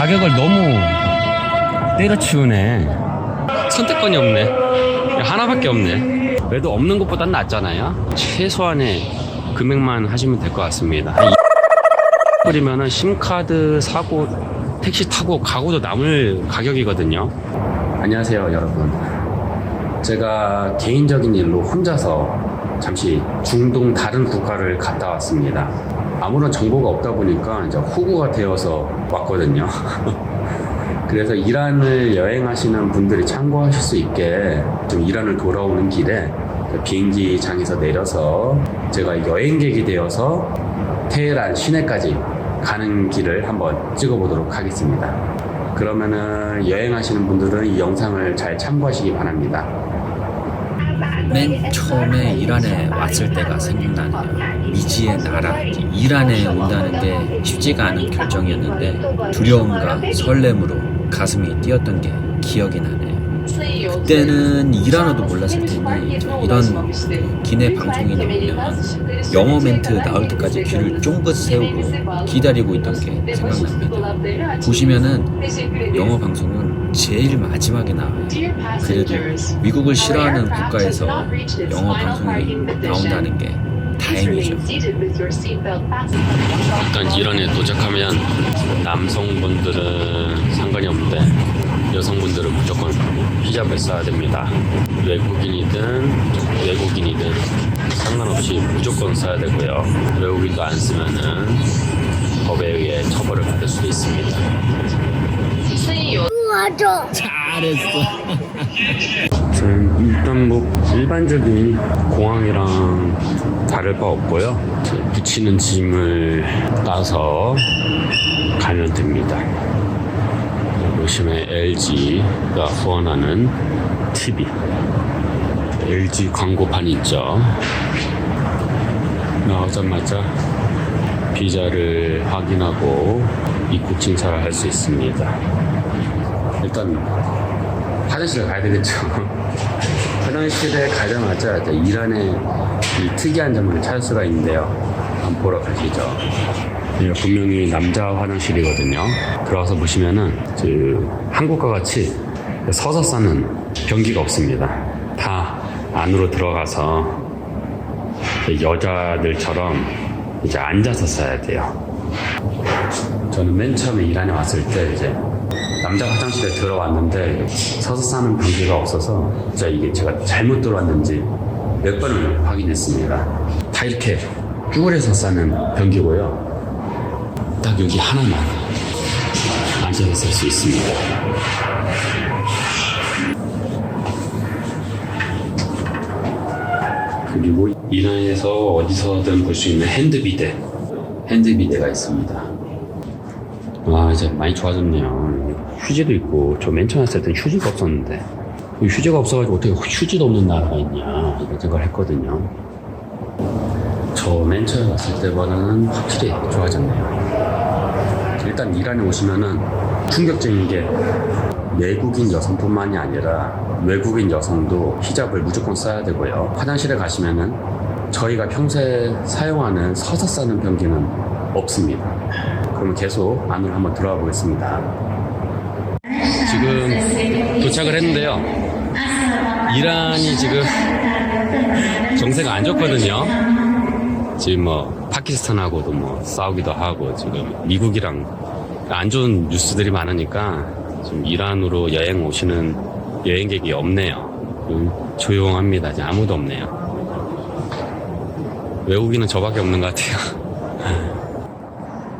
가격을 너무 때려치우네. 선택권이 없네. 하나밖에 없네. 그래도 없는 것보단 낫잖아요. 최소한의 금액만 하시면 될 것 같습니다. 뿌리면은 심카드 사고 택시 타고 가고도 남을 가격이거든요. 안녕하세요 여러분. 제가 개인적인 일로 혼자서 잠시 중동 다른 국가를 갔다 왔습니다. 아무런 정보가 없다 보니까 이제 호구가 되어서 왔거든요. 그래서 이란을 여행하시는 분들이 참고하실 수 있게 좀 이란을 돌아오는 길에 비행기장에서 내려서 제가 여행객이 되어서 테헤란 시내까지 가는 길을 한번 찍어보도록 하겠습니다. 그러면은 여행하시는 분들은 이 영상을 잘 참고하시기 바랍니다. 맨 처음에 이란에 왔을 때가 생각나네요. 미지의 나라, 이란에 온다는 게 쉽지가 않은 결정이었는데 두려움과 설렘으로 가슴이 뛰었던 게 기억이 나네요. 그때는 이란어도 몰랐을 테니 이런 기내 방송이 나오면 영어 멘트 나올 때까지 귀를 쫑긋 세우고 기다리고 있던 게 생각납니다. 보시면은 영어 방송은 제일 마지막에 나와요. 그래도 미국을 싫어하는 국가에서 영어 방송이 나온다는 게 다행이죠. 일단 이란에 도착하면 남성분들은 상관이 없는데 여성분들은 무조건 히잡을 써야 됩니다. 외국인이든 상관없이 무조건 써야 되고요. 외국인도 안 쓰면은 법에 의해 처벌을 받을 수도 있습니다. 잘했어. 일단 뭐 일반적인 공항이랑 다를 바 없고요. 붙이는 짐을 따서 가면 됩니다. 보시면 LG가 후원하는 TV, LG 광고판 있죠. 나오자마자 비자를 확인하고 입국 심사를 할 수 있습니다. 일단 화장실에 가야 되겠죠. 화장실에 가자마자 이란의 이 특이한 점을 찾을 수가 있는데요. 한번 보러 가시죠. 분명히 남자 화장실이거든요. 들어가서 보시면은 한국과 같이 서서 싸는 변기가 없습니다. 다 안으로 들어가서 여자들처럼 이제 앉아서 싸야 돼요. 저는 맨 처음에 이란에 왔을 때 이제 남자 화장실에 들어왔는데 서서 싸는 변기가 없어서 진짜 이게 제가 잘못 들어왔는지 몇 번을 확인했습니다. 다 이렇게 쭈그려서 싸는 변기고요. 딱 여기 하나만 앉아서 쓸 수 있습니다. 그리고 이란에서 어디서든 볼 수 있는 핸드비데가 있습니다. 와, 이제 많이 좋아졌네요. 휴지도 있고, 저 맨 처음에 왔을 땐 휴지가 없었는데 휴지가 없어가지고 어떻게 휴지도 없는 나라가 있냐 이런 생각을 했거든요. 저 맨 처음에 왔을 때보다는 확실히 좋아졌네요. 일단 이란에 오시면은 충격적인 게 내국인 여성뿐만이 아니라 외국인 여성도 히잡을 무조건 써야 되고요. 화장실에 가시면은 저희가 평소에 사용하는 서서 싸는 변기는 없습니다. 그러면 계속 안으로 한번 들어가 보겠습니다. 지금 도착을 했는데요. 이란이 지금 정세가 안 좋거든요. 지금 뭐 파키스탄하고도 뭐 싸우기도 하고 지금 미국이랑 안 좋은 뉴스들이 많으니까 지금 이란으로 여행 오시는 여행객이 없네요. 조용합니다. 이제 아무도 없네요. 외국인은 저밖에 없는 것 같아요.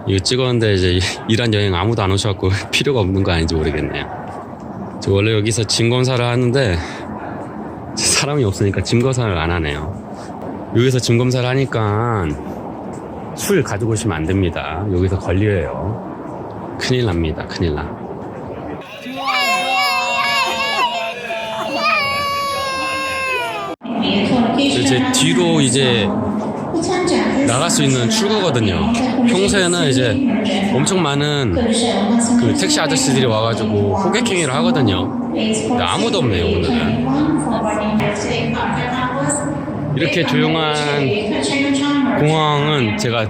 이거 찍었는데 이제 이란 여행 아무도 안 오셔갖고 필요가 없는 거 아닌지 모르겠네요. 저 원래 여기서 짐 검사를 하는데 사람이 없으니까 짐 검사를 안 하네요. 여기서 짐 검사를 하니까 술 가지고 오시면 안 됩니다. 여기서 걸려요. 큰일 납니다. 큰일 나. 제 뒤로 이제 나갈 수 있는 출구거든요. 평소에는 이제 엄청 많은 그 택시 아저씨들이 와가지고 호객행위를 하거든요. 근데 아무도 없네요, 오늘은. 이렇게 조용한 공항은 제가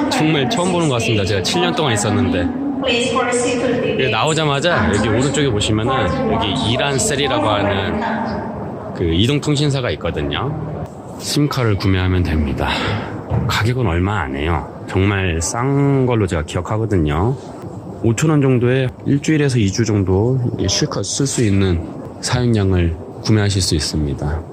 정말 처음 보는 것 같습니다. 제가 7년 동안 있었는데 Please proceed to the 여기 나오자마자 여기 오른쪽에 보시면은 여기 이란셀이라고 하는 그 이동통신사가 있거든요. 심카를 구매하면 됩니다. 가격은 얼마 안 해요. 정말 싼 걸로 제가 기억하거든요. 5,000원 정도에 일주일에서 2주 정도 실컷 쓸 수 있는 사용량을 구매하실 수 있습니다.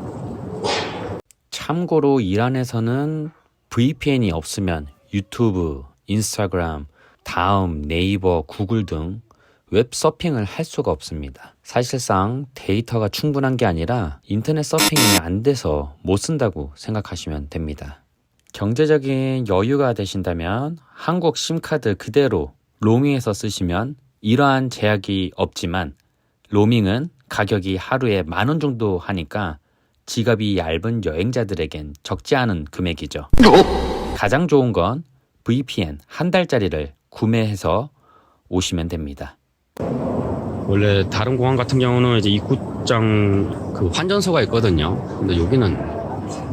참고로 이란에서는 VPN이 없으면 유튜브, 인스타그램, 다음, 네이버, 구글 등 웹서핑을 할 수가 없습니다. 사실상 데이터가 충분한 게 아니라 인터넷 서핑이 안 돼서 못 쓴다고 생각하시면 됩니다. 경제적인 여유가 되신다면 한국 심카드 그대로 로밍해서 쓰시면 이러한 제약이 없지만 로밍은 가격이 하루에 10,000원 정도 하니까 지갑이 얇은 여행자들에겐 적지 않은 금액이죠. 가장 좋은 건 VPN 한 달짜리를 구매해서 오시면 됩니다. 원래 다른 공항 같은 경우는 이제 입국장 그 환전소가 있거든요. 근데 여기는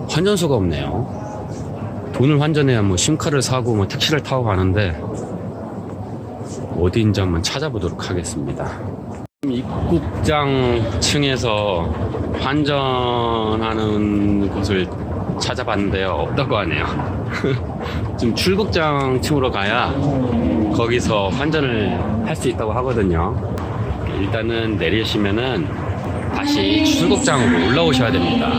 환전소가 없네요. 돈을 환전해야 뭐 심카를 사고 뭐 택시를 타고 가는데 어디인지 한번 찾아보도록 하겠습니다. 입국장 층에서 환전하는 곳을 찾아봤는데요. 없다고 하네요. 지금 출국장 층으로 가야 거기서 환전을 할 수 있다고 하거든요. 일단은 내리시면은 다시 출국장으로 올라오셔야 됩니다.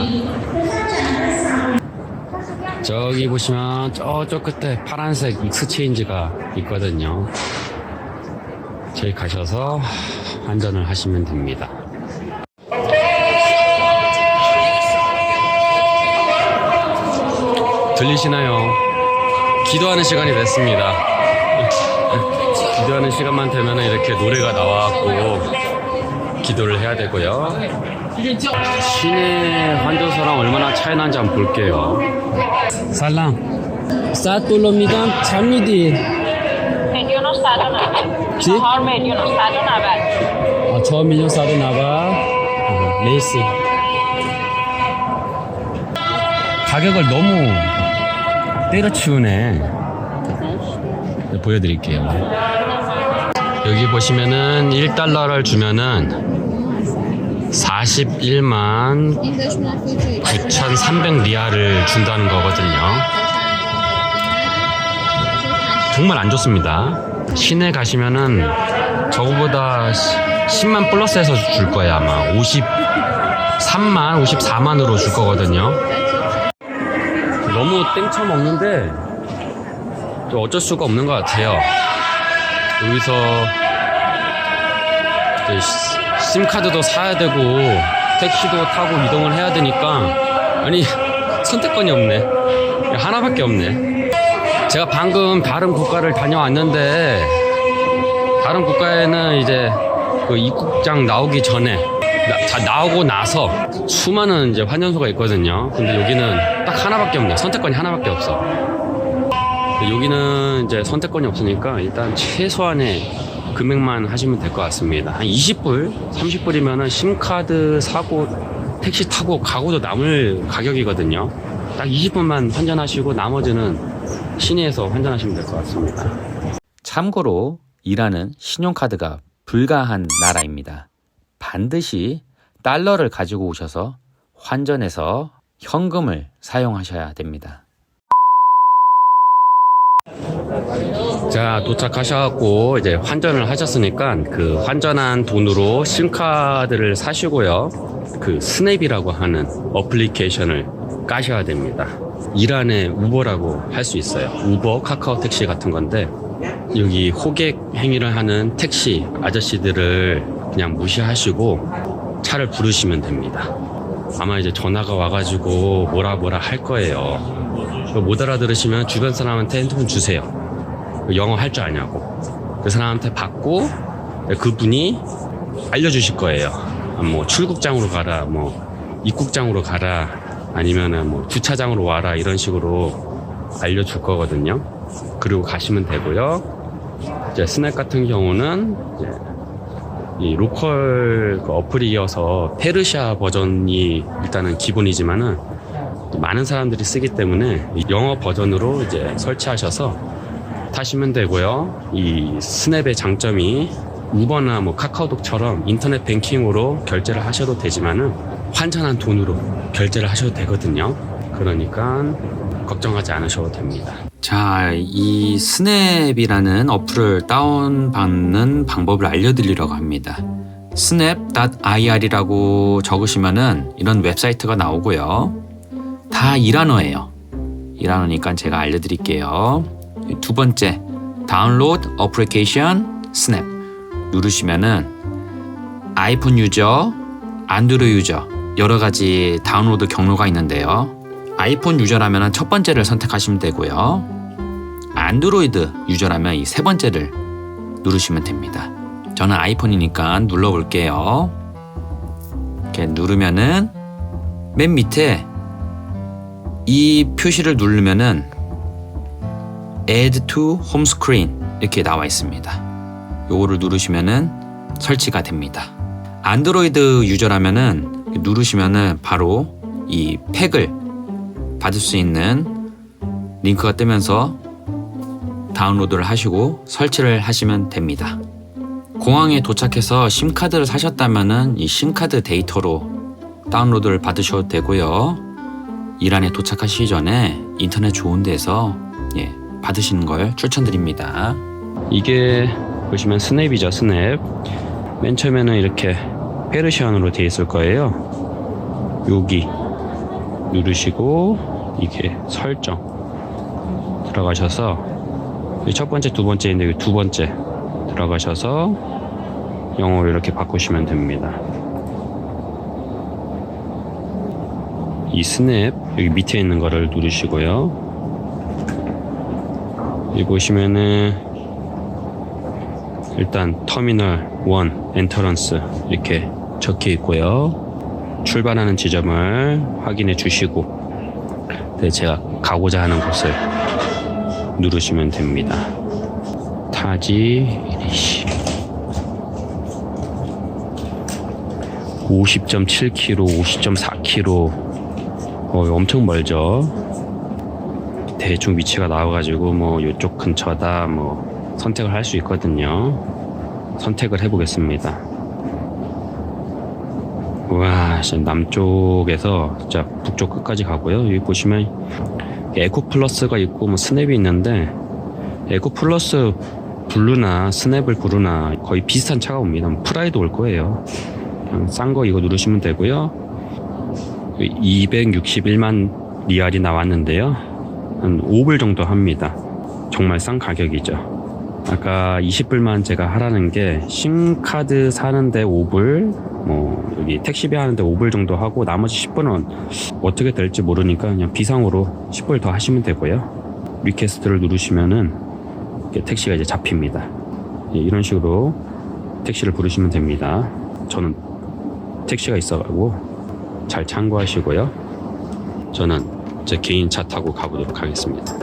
저기 보시면 저쪽 끝에 파란색 익스체인지가 있거든요. 저기 가셔서 환전을 하시면 됩니다. 들리시나요? 기도하는 시간이 됐습니다. 기도하는 시간만 되면 이렇게 노래가 나와갖고 기도를 해야 되고요. 시내 환전소랑 얼마나 차이 나는지 한번 볼게요. 살람 사톨로미단 참미디 Mediano Sado Nabad. Sì? Or Mediano Sado Nabad. 6 milyon sado naba 레이스. 가격을 너무 때려치우네. 네, 보여드릴게요. 여기 보시면은 1달러를 주면은 41만 9,300 리알을 준다는 거거든요. 정말 안 좋습니다. 시내 가시면은 저거보다 10만 플러스해서 줄 거예요. 아마 53만, 54만으로 줄 거거든요. 너무 땡쳐먹는데 좀 어쩔 수가 없는 것 같아요. 여기서 이제 심카드도 사야 되고 택시도 타고 이동을 해야 되니까 아니 선택권이 없네. 하나밖에 없네. 제가 방금 다른 국가를 다녀왔는데 다른 국가에는 이제 그 입국장 나오기 전에 나오고 나서 수많은 이제 환전소가 있거든요. 근데 여기는 딱 하나밖에 없네요. 선택권이 하나밖에 없어. 여기는 이제 선택권이 없으니까 일단 최소한의 금액만 하시면 될 것 같습니다. 한 20불, 30불이면은 심카드 사고 택시 타고 가고도 남을 가격이거든요. 딱 20분만 환전하시고 나머지는 시내에서 환전하시면 될 것 같습니다. 참고로 이란은 신용카드가 불가한 나라입니다. 반드시 달러를 가지고 오셔서 환전해서 현금을 사용하셔야 됩니다. 자, 도착하셔갖고 이제 환전을 하셨으니까 그 환전한 돈으로 심카드를 사시고요. 그 스냅이라고 하는 어플리케이션을 까셔야 됩니다. 이란의 우버라고 할 수 있어요. 우버, 카카오 택시 같은 건데 여기 호객 행위를 하는 택시 아저씨들을 그냥 무시하시고 차를 부르시면 됩니다. 아마 이제 전화가 와가지고 뭐라 할 거예요. 못 알아들으시면 주변 사람한테 핸드폰 주세요. 영어 할 줄 아냐고. 그 사람한테 받고 그분이 알려주실 거예요. 뭐 출국장으로 가라, 뭐 입국장으로 가라, 아니면은 뭐 주차장으로 와라, 이런 식으로 알려줄 거거든요. 그리고 가시면 되고요. 이제 스냅 같은 경우는 이제 이 로컬 그 어플이어서 페르시아 버전이 일단은 기본이지만은 또 많은 사람들이 쓰기 때문에 영어 버전으로 이제 설치하셔서 타시면 되고요. 이 스냅의 장점이 우버나 뭐 카카오톡처럼 인터넷 뱅킹으로 결제를 하셔도 되지만은 환전한 돈으로 결제를 하셔도 되거든요. 그러니까 걱정하지 않으셔도 됩니다. 자, 이 스냅이라는 어플을 다운받는 방법을 알려드리려고 합니다. snap.ir이라고 적으시면은 이런 웹사이트가 나오고요. 다 이란어예요. 이란어니까 제가 알려드릴게요. 두 번째, 다운로드 어플리케이션 스냅 누르시면은 아이폰 유저, 안드로이드 유저 여러 가지 다운로드 경로가 있는데요. 아이폰 유저라면 첫 번째를 선택하시면 되고요. 안드로이드 유저라면 이 세 번째를 누르시면 됩니다. 저는 아이폰이니까 눌러볼게요. 이렇게 누르면은 맨 밑에 이 표시를 누르면은 Add to Home Screen 이렇게 나와 있습니다. 요거를 누르시면은 설치가 됩니다. 안드로이드 유저라면은 누르시면은 바로 이 팩을 받을 수 있는 링크가 뜨면서 다운로드를 하시고 설치를 하시면 됩니다. 공항에 도착해서 심카드를 사셨다면은 이 심카드 데이터로 다운로드를 받으셔도 되고요. 이란에 도착하시기 전에 인터넷 좋은 데서 받으시는 걸 추천드립니다. 이게 보시면 스냅이죠. 스냅. 맨 처음에는 이렇게 페르시안으로 되어 있을 거예요. 여기 누르시고 이게 설정 들어가셔서 첫 번째, 두 번째인데 여기 두 번째 들어가셔서 영어로 이렇게 바꾸시면 됩니다. 이 스냅 여기 밑에 있는 거를 누르시고요. 여기 보시면은 일단 터미널 1 엔터런스 이렇게 적혀 있고요. 출발하는 지점을 확인해 주시고 제가 가고자 하는 곳을 누르시면 됩니다. 타지 50.7km, 50.4km 엄청 멀죠. 대충 위치가 나와가지고 뭐 이쪽 근처다 뭐 선택을 할 수 있거든요. 선택을 해보겠습니다. 와, 진짜 남쪽에서 진짜 북쪽 끝까지 가고요. 여기 보시면 에코 플러스가 있고 뭐 스냅이 있는데 에코 플러스 블루나 스냅을 부르나 거의 비슷한 차가 옵니다. 프라이드 올 거예요. 그냥 싼 거 이거 누르시면 되고요. 261만 리알이 나왔는데요. 한 5불 정도 합니다. 정말 싼 가격이죠. 아까 20불만 제가 하라는 게 심카드 사는데 5불, 뭐 여기 택시비 하는데 5불 정도 하고 나머지 10불은 어떻게 될지 모르니까 그냥 비상으로 10불 더 하시면 되고요. 리퀘스트를 누르시면은 택시가 이제 잡힙니다. 이런 식으로 택시를 부르시면 됩니다. 저는 택시가 있어가지고 잘 참고하시고요. 저는 제 개인 차 타고 가보도록 하겠습니다.